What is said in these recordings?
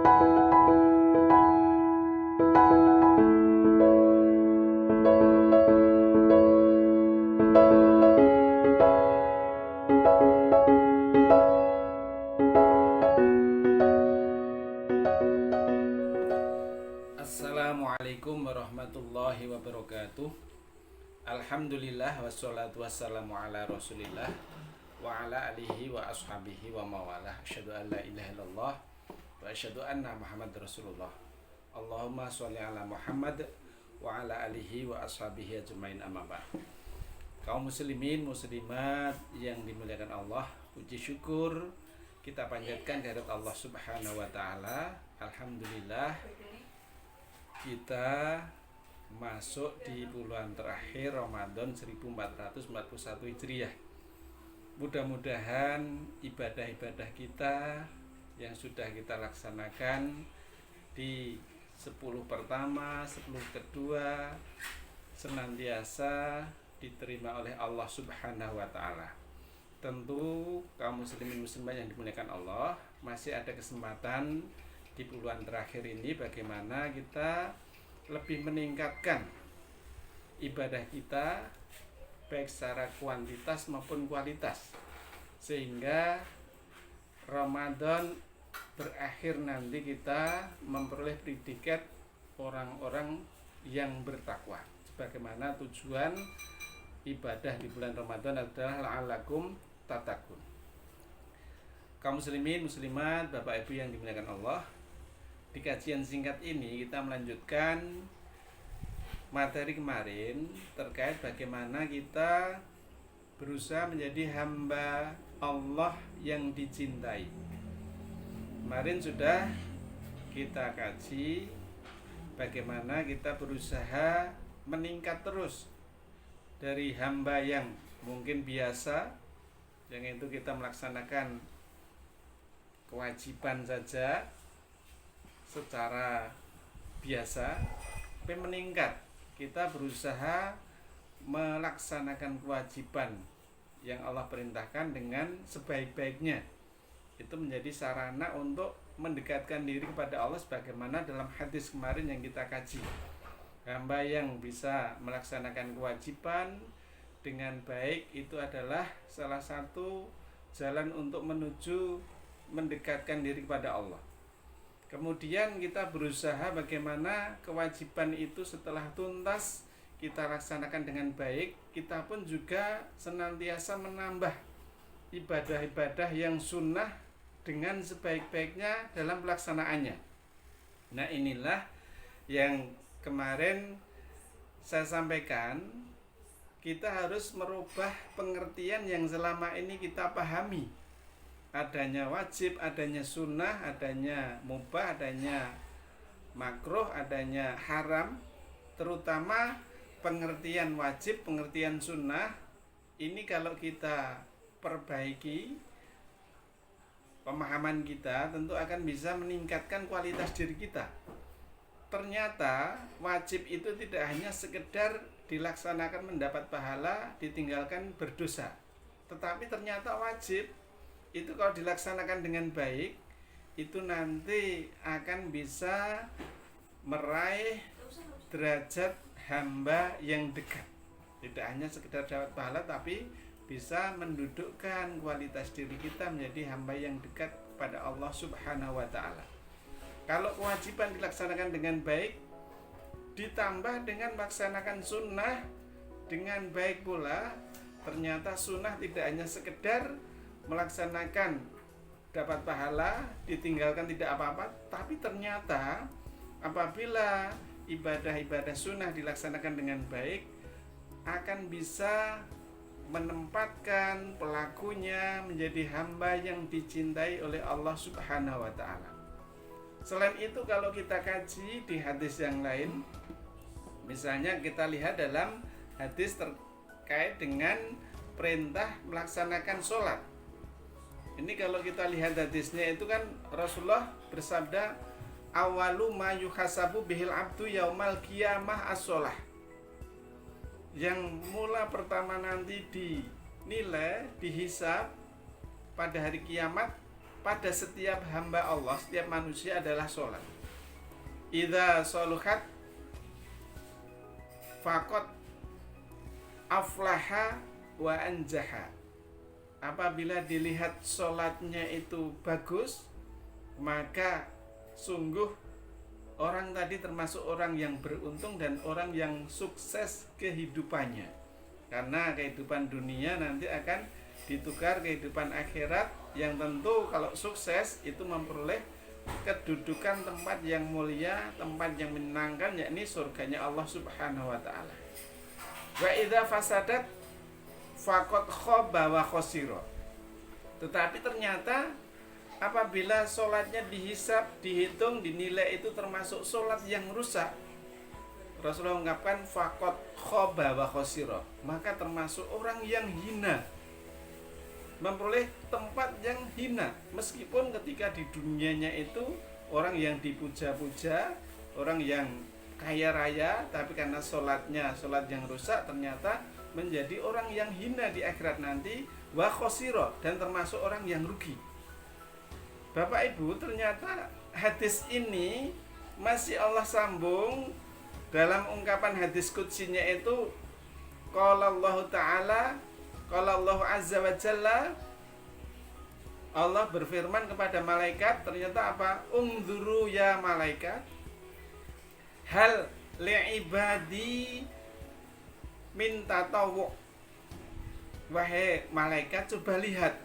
Assalamualaikum warahmatullahi wabarakatuh. Alhamdulillah wassalatu wassalamu ala rasulillah wa ala alihi wa ashabihi wa mawalah. Asyhadu an la ilaha illallah wa asyhadu anna Muhammad rasulullah. Allahumma sholli ala Muhammad wa ala alihi wa ashabihi ajmain, amma ba'd. Kaum muslimin muslimat yang dimuliakan Allah, puji syukur kita panjatkan kehadirat Allah Subhanahu wa taala. Alhamdulillah, kita masuk di bulan terakhir Ramadan 1441 Hijriah. Mudah-mudahan ibadah-ibadah kita yang sudah kita laksanakan di 10 pertama, 10 kedua senantiasa diterima oleh Allah Subhanahu wa taala. Tentu kaum muslimin muslimat yang dimuliakan Allah, masih ada kesempatan di bulan terakhir ini bagaimana kita lebih meningkatkan ibadah kita baik secara kuantitas maupun kualitas, sehingga Ramadan berakhir nanti kita memperoleh predikat orang-orang yang bertakwa, sebagaimana tujuan ibadah di bulan Ramadan adalah la'allakum tattaqun. Kaum muslimin muslimat, Bapak Ibu yang dimuliakan Allah, di kajian singkat ini kita melanjutkan materi kemarin terkait bagaimana kita berusaha menjadi hamba Allah yang dicintai. Kemarin sudah kita kaji bagaimana kita berusaha meningkat terus dari hamba yang mungkin biasa, yang itu kita melaksanakan kewajiban saja secara biasa, tapi meningkat. Kita berusaha melaksanakan kewajiban yang Allah perintahkan dengan sebaik-baiknya. Itu menjadi sarana untuk mendekatkan diri kepada Allah, sebagaimana dalam hadis kemarin yang kita kaji. Hamba yang bisa melaksanakan kewajiban dengan baik itu adalah salah satu jalan untuk menuju mendekatkan diri kepada Allah. Kemudian kita berusaha bagaimana kewajiban itu setelah tuntas kita laksanakan dengan baik, kita pun juga senantiasa menambah ibadah-ibadah yang sunnah dengan sebaik-baiknya dalam pelaksanaannya. Nah, inilah yang kemarin saya sampaikan, kita harus merubah pengertian yang selama ini kita pahami. Adanya wajib, adanya sunnah, adanya mubah, adanya makruh, adanya haram. Terutama pengertian wajib, pengertian sunnah, ini kalau kita perbaiki pemahaman kita, tentu akan bisa meningkatkan kualitas diri kita. Ternyata wajib itu tidak hanya sekedar dilaksanakan mendapat pahala, ditinggalkan berdosa. Tetapi ternyata wajib itu kalau dilaksanakan dengan baik, itu nanti akan bisa meraih derajat hamba yang dekat. Tidak hanya sekedar dapat pahala, tapi bisa mendudukkan kualitas diri kita menjadi hamba yang dekat pada Allah Subhanahu wa ta'ala. Kalau kewajiban dilaksanakan dengan baik, ditambah dengan melaksanakan sunnah dengan baik pula, ternyata sunnah tidak hanya sekedar melaksanakan dapat pahala, ditinggalkan tidak apa-apa, tapi ternyata apabila ibadah-ibadah sunnah dilaksanakan dengan baik, akan bisa menempatkan pelakunya menjadi hamba yang dicintai oleh Allah Subhanahu wa ta'ala. Selain itu, kalau kita kaji di hadis yang lain, misalnya kita lihat dalam hadis terkait dengan perintah melaksanakan sholat. Ini kalau kita lihat hadisnya itu kan Rasulullah bersabda, awalu ma yuhasabu bihil abdu yaumal qiyamah as-sholah. Yang mula pertama nanti dinilai, dihisab pada hari kiamat pada setiap hamba Allah, setiap manusia adalah sholat. Idza sholuhat faqad aflaha wa anjaha. Apabila dilihat sholatnya itu bagus, maka sungguh orang tadi termasuk orang yang beruntung dan orang yang sukses kehidupannya. Karena kehidupan dunia nanti akan ditukar kehidupan akhirat yang tentu kalau sukses itu memperoleh kedudukan tempat yang mulia, tempat yang menyenangkan, yakni surganya Allah Subhanahu wa taala. Wa idza fasadat faqad khaba wa khasira. Tetapi ternyata apabila sholatnya dihisab, dihitung, dinilai itu termasuk sholat yang rusak, Rasulullah mengatakan faqad khaba wa khasira, maka termasuk orang yang hina, memperoleh tempat yang hina. Meskipun ketika di dunianya itu orang yang dipuja-puja, orang yang kaya raya, tapi karena sholatnya sholat yang rusak, ternyata menjadi orang yang hina di akhirat nanti, wa khasira, dan termasuk orang yang rugi. Bapak Ibu, ternyata hadis ini masih Allah sambung dalam ungkapan hadis qudsinya itu, qala Allah Ta'ala, qala Allah Azza wa Jalla, Allah berfirman kepada malaikat, ternyata apa? Ungzuru ya malaikat, hal li'ibadi min tatawwu. Wahai malaikat, coba lihat,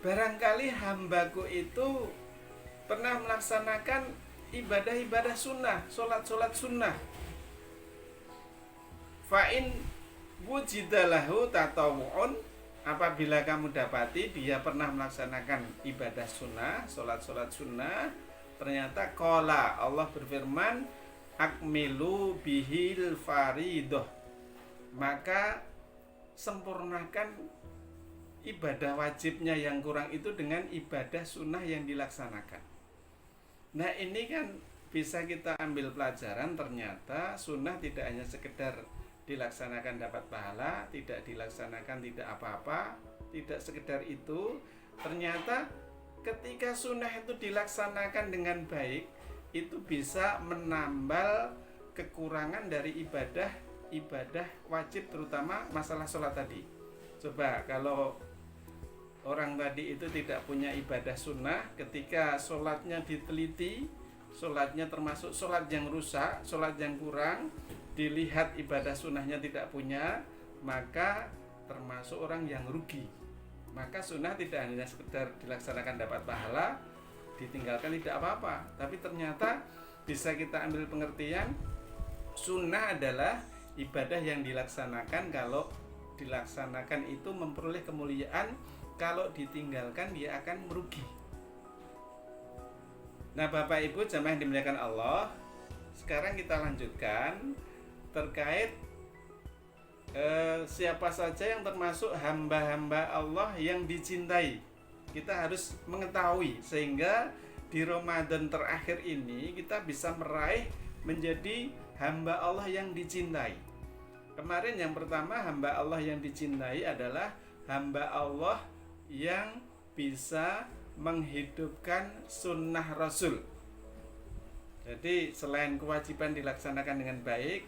barangkali hambaku itu pernah melaksanakan ibadah-ibadah sunnah, sholat-sholat sunnah. Fa'in wujidalahu tatawu'un, apabila kamu dapati dia pernah melaksanakan ibadah sunnah, sholat-sholat sunnah, ternyata qala, Allah berfirman, akmilu bihil faridoh, maka sempurnakan ibadah wajibnya yang kurang itu dengan ibadah sunnah yang dilaksanakan. Nah ini kan bisa kita ambil pelajaran, ternyata sunnah tidak hanya sekedar dilaksanakan dapat pahala, tidak dilaksanakan tidak apa-apa, tidak sekedar itu. Ternyata ketika sunnah itu dilaksanakan dengan baik, itu bisa menambal kekurangan dari ibadah wajib, terutama masalah sholat tadi. Coba kalau orang tadi itu tidak punya ibadah sunnah, ketika sholatnya diteliti, sholatnya termasuk sholat yang rusak, sholat yang kurang, dilihat ibadah sunnahnya tidak punya, maka termasuk orang yang rugi. Maka sunnah tidak hanya sekedar dilaksanakan dapat pahala, ditinggalkan tidak apa-apa, tapi ternyata bisa kita ambil pengertian sunnah adalah ibadah yang dilaksanakan, kalau dilaksanakan itu memperoleh kemuliaan, kalau ditinggalkan dia akan merugi. Nah Bapak Ibu jamaah yang dimuliakan Allah, sekarang kita lanjutkan terkait siapa saja yang termasuk hamba-hamba Allah yang dicintai. Kita harus mengetahui sehingga di Ramadan terakhir ini kita bisa meraih menjadi hamba Allah yang dicintai. Kemarin yang pertama, hamba Allah yang dicintai adalah hamba Allah yang bisa menghidupkan sunnah Rasul. Jadi selain kewajiban dilaksanakan dengan baik,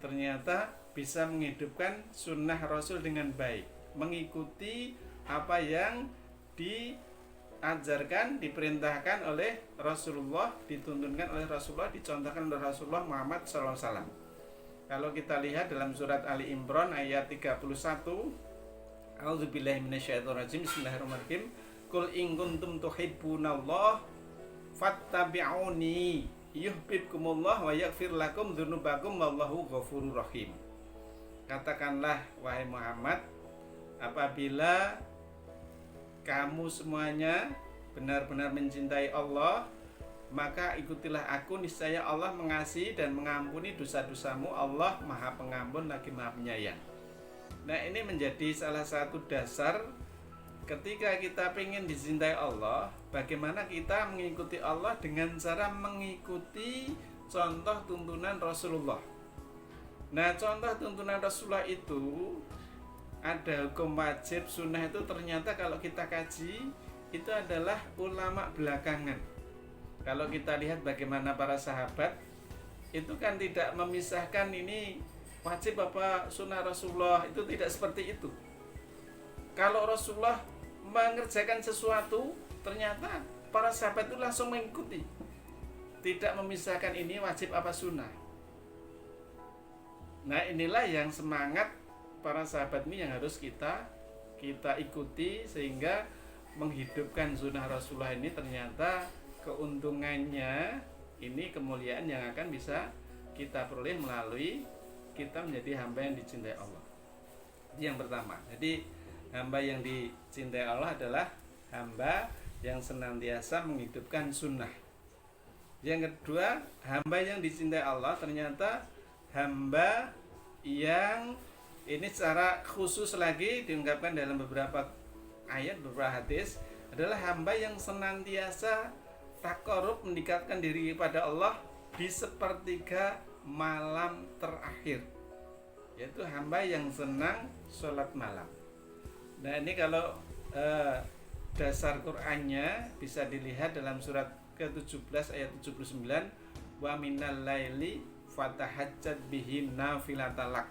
ternyata bisa menghidupkan sunnah Rasul dengan baik, mengikuti apa yang diajarkan, diperintahkan oleh Rasulullah, dituntunkan oleh Rasulullah, dicontohkan oleh Rasulullah Muhammad SAW. Kalau kita lihat dalam surat Ali Imran ayat 31, A'udzubillahi minasyaitonirrajim, bismillahirrahmanirrahim, Qul in kuntum tuhibbunallah fattabi'uni yuhibbukumullah wa yaghfir lakum dzunubakum wallahu ghafurur rahim. Katakanlah wahai Muhammad, apabila kamu semuanya benar-benar mencintai Allah, maka ikutilah aku, niscaya Allah mengasihi dan mengampuni dosa-dosamu. Allah Maha Pengampun lagi Maha Penyayang. Nah ini menjadi salah satu dasar ketika kita ingin dicintai Allah, bagaimana kita mengikuti Allah dengan cara mengikuti contoh tuntunan Rasulullah. Nah contoh tuntunan Rasulullah itu ada hukum wajib, sunnah itu ternyata kalau kita kaji itu adalah ulama belakangan. Kalau kita lihat bagaimana para sahabat itu kan tidak memisahkan ini wajib apa sunnah Rasulullah, itu tidak seperti itu. Kalau Rasulullah mengerjakan sesuatu, ternyata para sahabat itu langsung mengikuti, tidak memisahkan ini wajib apa sunnah. Nah, inilah yang semangat para sahabat ini yang harus kita ikuti, sehingga menghidupkan sunnah Rasulullah ini ternyata keuntungannya ini kemuliaan yang akan bisa kita peroleh melalui kita menjadi hamba yang dicintai Allah. Yang pertama, jadi hamba yang dicintai Allah adalah hamba yang senantiasa menghidupkan sunnah. Yang kedua, hamba yang dicintai Allah ternyata hamba yang ini secara khusus lagi diungkapkan dalam beberapa ayat, beberapa hadis, adalah hamba yang senantiasa takarub, mendekatkan diri kepada Allah di sepertiga malam terakhir, yaitu hamba yang senang sholat malam. Nah, ini kalau dasar Qur'annya bisa dilihat dalam surat ke-17 ayat 79, wa minal laili fatahajjat bihi nafilatalak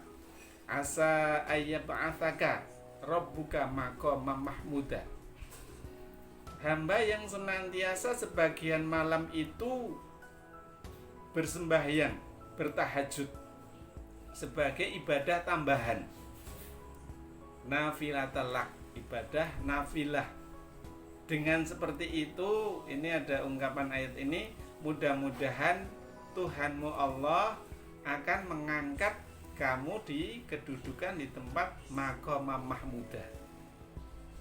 asa ayyab'atsaka rabbuka maqaman mahmuda. Hamba yang senantiasa sebagian malam itu bersembahyang, bertahajud sebagai ibadah tambahan. Nafilatalak, ibadah nafilah. Dengan seperti itu, ini ada ungkapan ayat ini, mudah-mudahan Tuhanmu Allah akan mengangkat kamu di kedudukan di tempat maqamam mahmuda.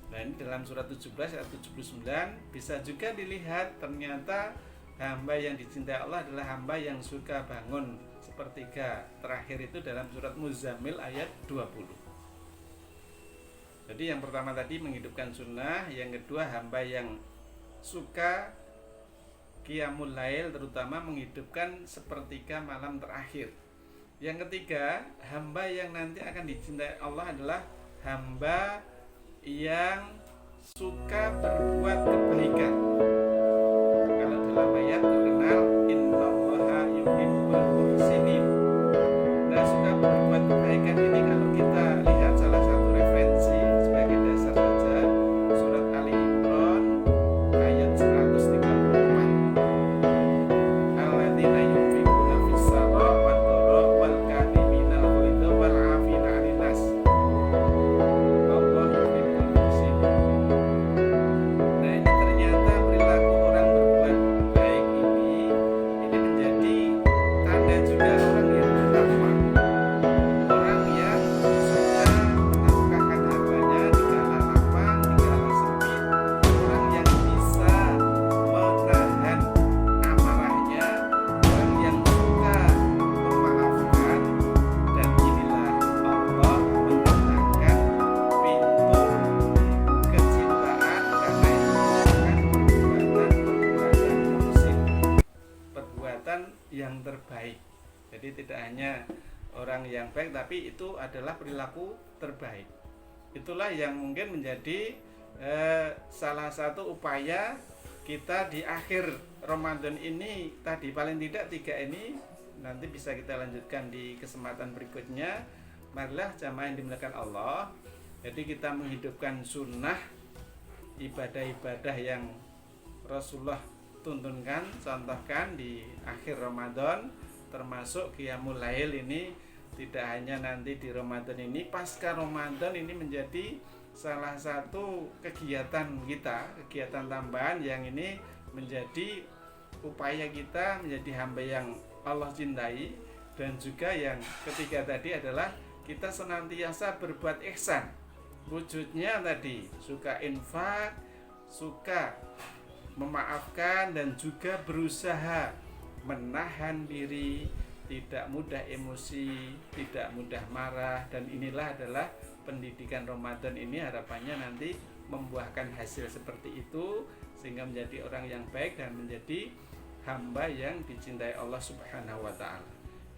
Nah, ini dalam surat 17 ayat 79 bisa juga dilihat ternyata hamba yang dicintai Allah adalah hamba yang suka bangun sepertiga terakhir, itu dalam surat Muzammil ayat 20. Jadi yang pertama tadi menghidupkan sunnah, yang kedua hamba yang suka qiyamul lail, terutama menghidupkan sepertiga malam terakhir. Yang ketiga, hamba yang nanti akan dicintai Allah adalah hamba yang suka berbuat kebaikan. Kalau dalam ayat terkenal innallaha yuhibbul muhsinin. Nah, suka berbuat kebaikan ini kalau kita lihat salah satu referensi sebagai dasar saja, surat Ali Imran ayat 134. Alladzina yunfiquna fis-sarra wad-dharra wal kadhiminal ghaidha wal 'afina 'anil nas. Wallahu yuhibbul muhsinin. Nah, ini ternyata perilaku orang berbuat baik ini menjadi tanda juga orang yang bertakwa. Orang yang suka menafkahkan hartanya di kala lapang, di kala sempit. Orang yang bisa menahan amarahnya. Orang yang suka memaafkan. Dan inilah Allah mendatangkan pintu kecintaan karena itu merupakan perbuatan muhsin, perbuatan yang terbaik. Jadi tidak hanya orang yang baik, tapi itu adalah perilaku terbaik. Itulah yang mungkin menjadi salah satu upaya kita di akhir Ramadan ini tadi, paling tidak 3 ini nanti bisa kita lanjutkan di kesempatan berikutnya. Marilah jamaah yang dimuliakan Allah, jadi kita menghidupkan sunnah, ibadah-ibadah yang Rasulullah tuntunkan, contohkan di akhir Ramadan, termasuk qiyamul lail ini. Tidak hanya nanti di Ramadan ini, pasca Ramadan ini menjadi salah satu kegiatan kita, kegiatan tambahan yang ini menjadi upaya kita menjadi hamba yang Allah cintai. Dan juga yang ketiga tadi adalah kita senantiasa berbuat ihsan. Wujudnya tadi suka infak, suka memaafkan, dan juga berusaha menahan diri, tidak mudah emosi, tidak mudah marah. Dan inilah adalah pendidikan Ramadan ini, harapannya nanti membuahkan hasil seperti itu, sehingga menjadi orang yang baik dan menjadi hamba yang dicintai Allah Subhanahu wa ta'ala.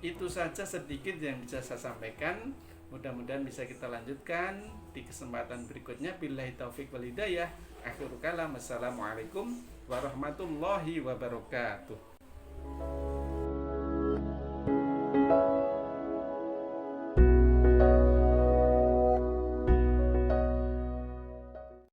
Itu saja sedikit yang bisa saya sampaikan. Mudah-mudahan bisa kita lanjutkan di kesempatan berikutnya. Billahi taufiq wal hidayah. Akhirul kalam, assalamualaikum warahmatullahi wabarakatuh.